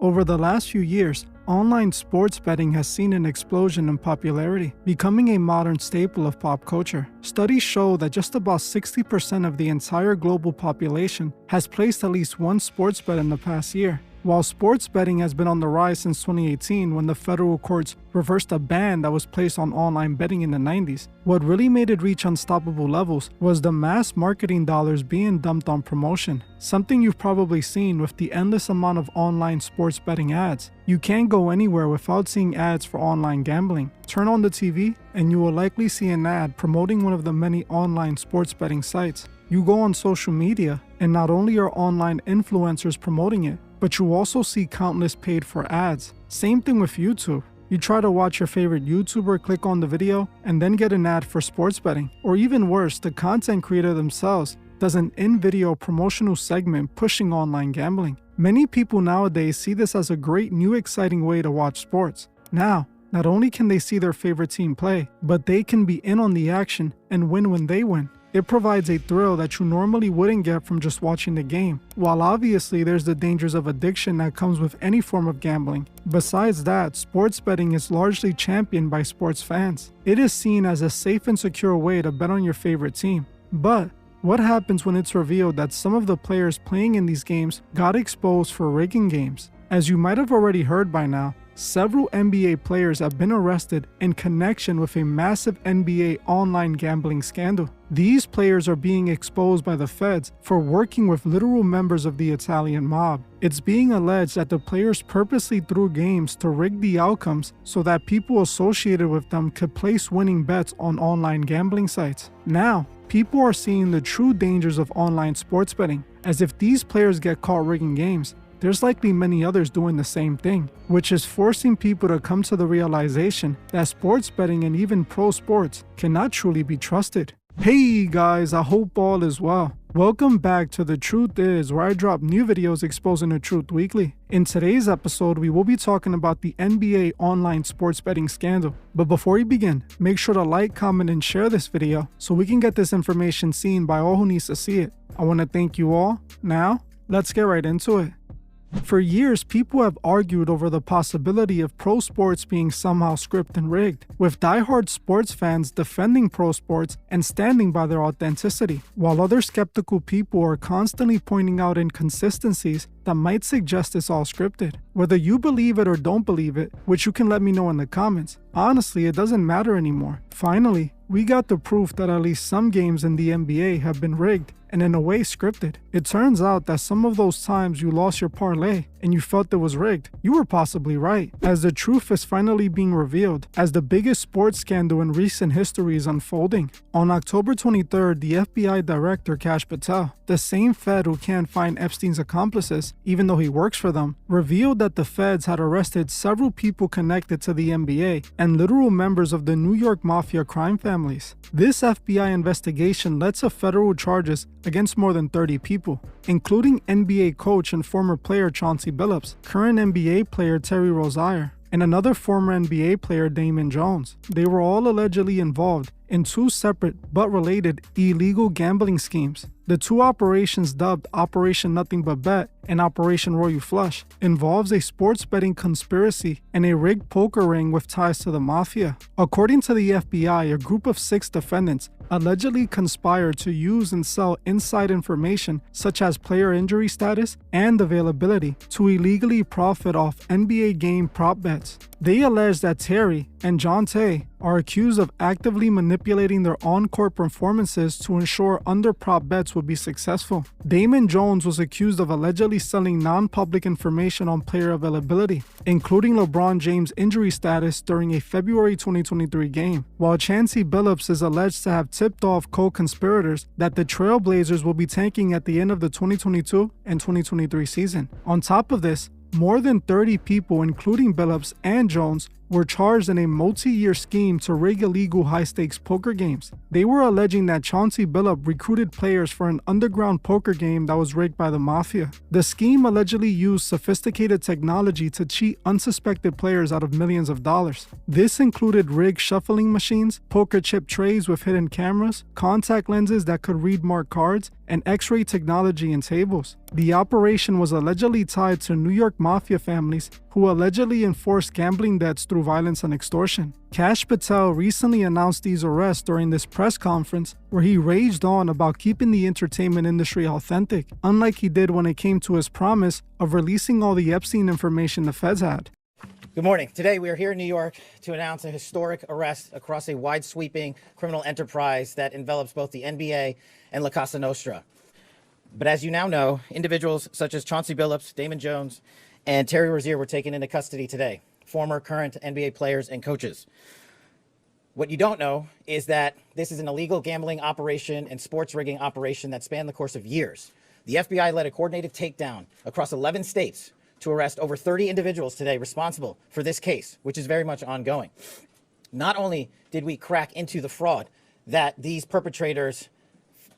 Over the last few years, online sports betting has seen an explosion in popularity, becoming a modern staple of pop culture. Studies show that just about 60% of the entire global population has placed at least one sports bet in the past year. While sports betting has been on the rise since 2018 when the federal courts reversed a ban that was placed on online betting in the 90s, what really made it reach unstoppable levels was the mass marketing dollars being dumped on promotion. Something you've probably seen with the endless amount of online sports betting ads. You can't go anywhere without seeing ads for online gambling. Turn on the TV and you will likely see an ad promoting one of the many online sports betting sites. You go on social media and not only are online influencers promoting it, but you also see countless paid for ads. Same thing with YouTube. You try to watch your favorite YouTuber, click on the video, and then get an ad for sports betting. Or even worse, the content creator themselves does an in-video promotional segment pushing online gambling. Many people nowadays see this as a great new exciting way to watch sports. Now, not only can they see their favorite team play, but they can be in on the action and win when they win. It provides a thrill that you normally wouldn't get from just watching the game. While obviously there's the dangers of addiction that comes with any form of gambling, besides that, sports betting is largely championed by sports fans. It is seen as a safe and secure way to bet on your favorite team. But what happens when it's revealed that some of the players playing in these games got exposed for rigging games? As you might have already heard by now, several NBA players have been arrested in connection with a massive NBA online gambling scandal. These players are being exposed by the feds for working with literal members of the Italian mob. It's being alleged that the players purposely threw games to rig the outcomes so that people associated with them could place winning bets on online gambling sites. Now, people are seeing the true dangers of online sports betting, as if these players get caught rigging games, there's likely many others doing the same thing, which is forcing people to come to the realization that sports betting and even pro sports cannot truly be trusted. Hey guys, I hope all is well. Welcome back to The Truth Is, where I drop new videos exposing the truth weekly. In today's episode, we will be talking about the NBA online sports betting scandal. But before we begin, make sure to like, comment, and share this video so we can get this information seen by all who needs to see it. I want to thank you all. Now, let's get right into it. For years, people have argued over the possibility of pro sports being somehow scripted and rigged, with diehard sports fans defending pro sports and standing by their authenticity, while other skeptical people are constantly pointing out inconsistencies that might suggest it's all scripted. Whether you believe it or don't believe it, which you can let me know in the comments, honestly, it doesn't matter anymore. Finally, we got the proof that at least some games in the NBA have been rigged and in a way scripted. It turns out that some of those times you lost your parlay and you felt it was rigged, you were possibly right, as the truth is finally being revealed, as the biggest sports scandal in recent history is unfolding. On October 23rd, the FBI director Kash Patel, the same Fed who can't find Epstein's accomplices, even though he works for them, revealed that the feds had arrested several people connected to the NBA and literal members of the New York Mafia crime families. This FBI investigation led to federal charges against more than 30 people, including NBA coach and former player Chauncey Billups, current NBA player Terry Rozier, and another former NBA player Damon Jones. They were all allegedly involved in two separate but related illegal gambling schemes. The two operations, dubbed Operation Nothing But Bet and Operation Royal Flush, involves a sports betting conspiracy and a rigged poker ring with ties to the Mafia. According to the FBI, a group of 6 defendants allegedly conspired to use and sell inside information such as player injury status and availability to illegally profit off NBA game prop bets. They allege that Terry and John Tay are accused of actively manipulating their on-court performances to ensure under-prop bets would be successful. Damon Jones was accused of allegedly selling non-public information on player availability, including LeBron James' injury status during a February 2023 game, while Chauncey Billups is alleged to have tipped off co-conspirators that the Trailblazers will be tanking at the end of the 2022 and 2023 season. On top of this, more than 30 people, including Billups and Jones, were charged in a multi-year scheme to rig illegal high-stakes poker games. They were alleging that Chauncey Billups recruited players for an underground poker game that was rigged by the Mafia. The scheme allegedly used sophisticated technology to cheat unsuspected players out of millions of dollars. This included rigged shuffling machines, poker chip trays with hidden cameras, contact lenses that could read marked cards, and X-ray technology in tables. The operation was allegedly tied to New York Mafia families who allegedly enforced gambling debts through violence and extortion. Kash Patel recently announced these arrests during this press conference where he raged on about keeping the entertainment industry authentic, unlike he did when it came to his promise of releasing all the Epstein information the feds had. Good morning. Today we are here in New York to announce a historic arrest across a wide-sweeping criminal enterprise that envelops both the NBA and La Cosa Nostra. But as you now know, individuals such as Chauncey Billups, Damon Jones, and Terry Rozier were taken into custody today, former, current NBA players and coaches. What you don't know is that this is an illegal gambling operation and sports rigging operation that spanned the course of years. The FBI led a coordinated takedown across 11 states to arrest over 30 individuals today responsible for this case, which is very much ongoing. Not only did we crack into the fraud that these perpetrators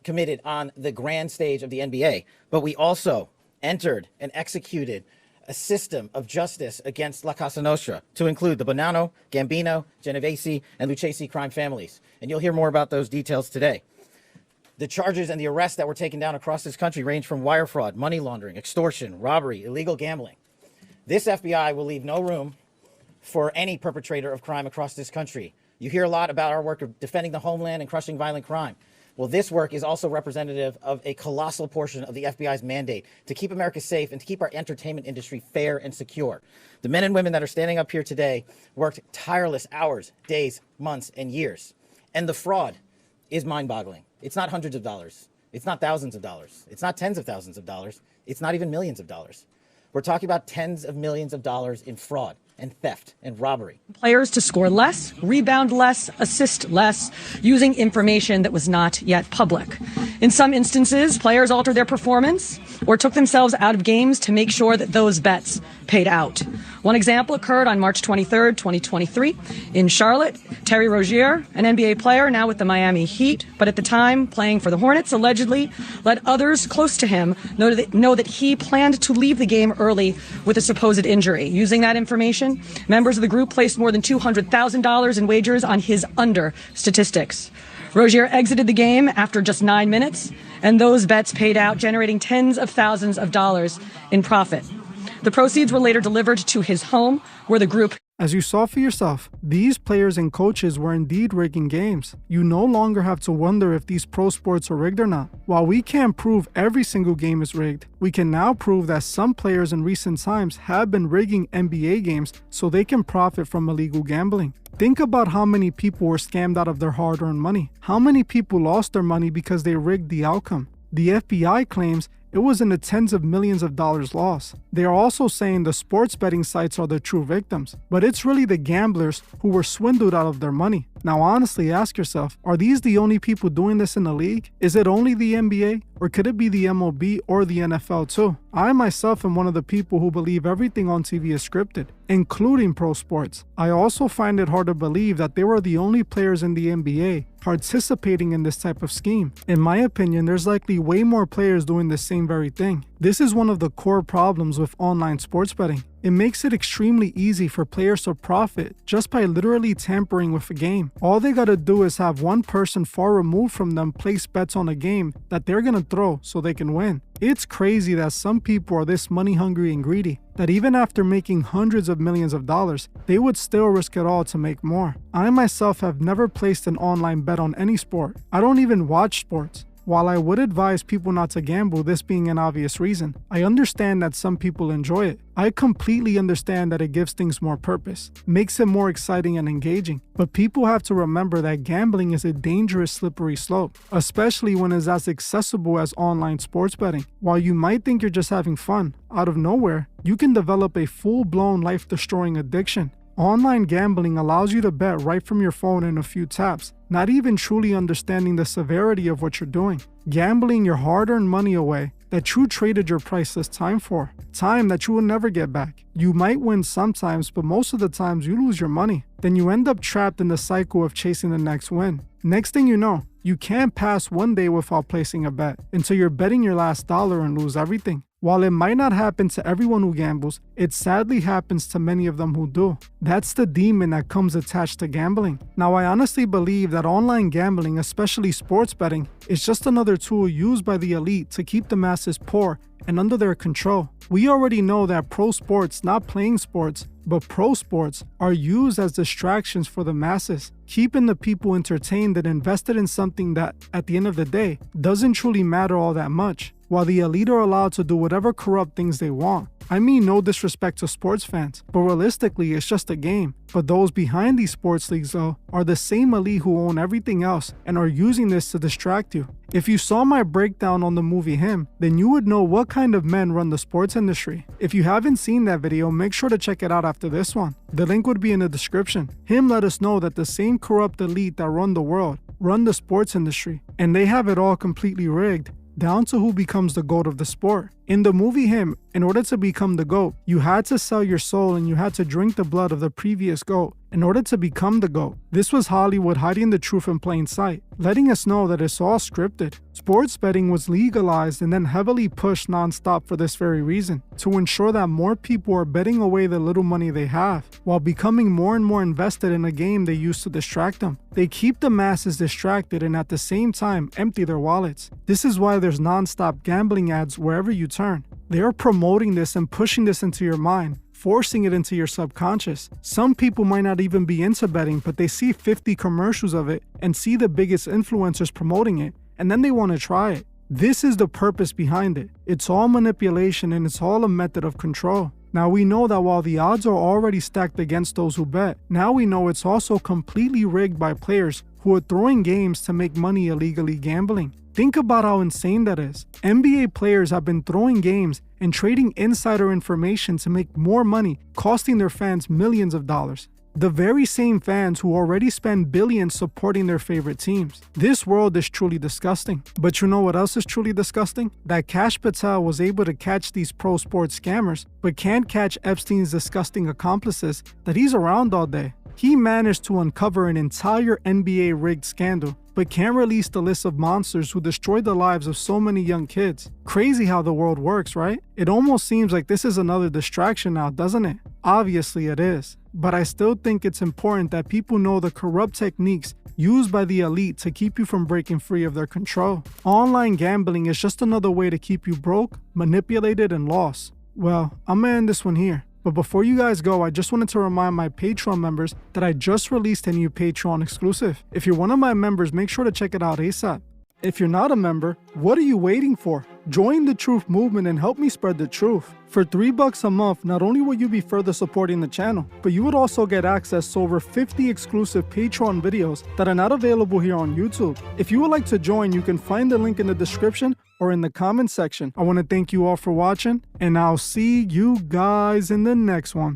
committed on the grand stage of the NBA, but we also entered and executed a system of justice against La Cosa Nostra to include the Bonanno, Gambino, Genovese, and Lucchesi crime families. And you'll hear more about those details today. The charges and the arrests that were taken down across this country range from wire fraud, money laundering, extortion, robbery, illegal gambling. This FBI will leave no room for any perpetrator of crime across this country. You hear a lot about our work of defending the homeland and crushing violent crime. Well, this work is also representative of a colossal portion of the FBI's mandate to keep America safe and to keep our entertainment industry fair and secure. The men and women that are standing up here today worked tireless hours, days, months, and years. And the fraud is mind-boggling. It's not hundreds of dollars. It's not thousands of dollars. It's not tens of thousands of dollars. It's not even millions of dollars. We're talking about tens of millions of dollars in fraud and theft and robbery. Players to score less, rebound less, assist less, using information that was not yet public. In some instances, players altered their performance or took themselves out of games to make sure that those bets paid out. One example occurred on March 23rd, 2023 in Charlotte. Terry Rozier, an NBA player now with the Miami Heat, but at the time playing for the Hornets, allegedly let others close to him know that he planned to leave the game early with a supposed injury. Using that information, members of the group placed more than $200,000 in wagers on his under statistics. Rozier exited the game after just 9 minutes, and those bets paid out, generating tens of thousands of dollars in profit. The proceeds were later delivered to his home, where the group... As you saw for yourself, these players and coaches were indeed rigging games. You no longer have to wonder if these pro sports are rigged or not. While we can't prove every single game is rigged, we can now prove that some players in recent times have been rigging NBA games so they can profit from illegal gambling. Think about how many people were scammed out of their hard-earned money. How many people lost their money because they rigged the outcome? The FBI claims it was in the tens of millions of dollars lost. They are also saying the sports betting sites are the true victims, but it's really the gamblers who were swindled out of their money. Now honestly ask yourself, are these the only people doing this in the league? Is it only the NBA? Or could it be the MLB or the NFL too? I myself am one of the people who believe everything on TV is scripted, including pro sports. I also find it hard to believe that they were the only players in the NBA participating in this type of scheme. In my opinion, there's likely way more players doing the same very thing. This is one of the core problems with online sports betting. It makes it extremely easy for players to profit just by literally tampering with a game. All they gotta do is have one person far removed from them place bets on a game that they're gonna throw so they can win. It's crazy that some people are this money hungry and greedy, that even after making hundreds of millions of dollars, they would still risk it all to make more. I myself have never placed an online bet on any sport. I don't even watch sports. While I would advise people not to gamble, this being an obvious reason, I understand that some people enjoy it. I completely understand that it gives things more purpose, makes it more exciting and engaging. But people have to remember that gambling is a dangerous slippery slope, especially when it's as accessible as online sports betting. While you might think you're just having fun, out of nowhere, you can develop a full-blown life-destroying addiction. Online gambling allows you to bet right from your phone in a few taps, not even truly understanding the severity of what you're doing. Gambling your hard-earned money away that you traded your priceless time for, time that you will never get back. You might win sometimes, but most of the times you lose your money. Then you end up trapped in the cycle of chasing the next win. Next thing you know, you can't pass one day without placing a bet until you're betting your last dollar and lose everything. While it might not happen to everyone who gambles, it sadly happens to many of them who do. That's the demon that comes attached to gambling. Now, I honestly believe that online gambling, especially sports betting, is just another tool used by the elite to keep the masses poor and under their control. We already know that pro sports, not playing sports, but pro sports, are used as distractions for the masses, keeping the people entertained and invested in something that, at the end of the day, doesn't truly matter all that much, while the elite are allowed to do whatever corrupt things they want. I mean no disrespect to sports fans, but realistically it's just a game. But those behind these sports leagues though are the same elite who own everything else and are using this to distract you. If you saw my breakdown on the movie Him, then you would know what kind of men run the sports industry. If you haven't seen that video, make sure to check it out after this one. The link would be in the description. Him let us know that the same corrupt elite that run the world run the sports industry, and they have it all completely rigged, down to who becomes the GOAT of the sport. In the movie Him, in order to become the GOAT, you had to sell your soul and you had to drink the blood of the previous GOAT in order to become the GOAT. This was Hollywood hiding the truth in plain sight, letting us know that it's all scripted. Sports betting was legalized and then heavily pushed non-stop for this very reason, to ensure that more people are betting away the little money they have, while becoming more and more invested in a game they use to distract them. They keep the masses distracted and at the same time empty their wallets. This is why there's non-stop gambling ads wherever you turn. They are promoting this and pushing this into your mind, forcing it into your subconscious. Some people might not even be into betting, but they see 50 commercials of it and see the biggest influencers promoting it, and then they want to try it. This is the purpose behind it. It's all manipulation and it's all a method of control. Now we know that while the odds are already stacked against those who bet, now we know it's also completely rigged by players who are throwing games to make money illegally gambling. Think about how insane that is. NBA players have been throwing games and trading insider information to make more money, costing their fans millions of dollars. The very same fans who already spend billions supporting their favorite teams. This world is truly disgusting. But you know what else is truly disgusting? That Cash Patel was able to catch these pro sports scammers, but can't catch Epstein's disgusting accomplices that he's around all day. He managed to uncover an entire NBA rigged scandal, but can't release the list of monsters who destroyed the lives of so many young kids. Crazy how the world works, right? It almost seems like this is another distraction now, doesn't it? Obviously it is. But I still think it's important that people know the corrupt techniques used by the elite to keep you from breaking free of their control. Online gambling is just another way to keep you broke, manipulated, and lost. Well, I'm gonna end this one here. But before you guys go, I just wanted to remind my Patreon members that I just released a new Patreon exclusive. If you're one of my members, make sure to check it out ASAP. If you're not a member, what are you waiting for? Join the truth movement and help me spread the truth. For $3 a month, not only will you be further supporting the channel, but you would also get access to over 50 exclusive Patreon videos that are not available here on YouTube. If you would like to join, you can find the link in the description or in the comment section. I want to thank you all for watching, and I'll see you guys in the next one.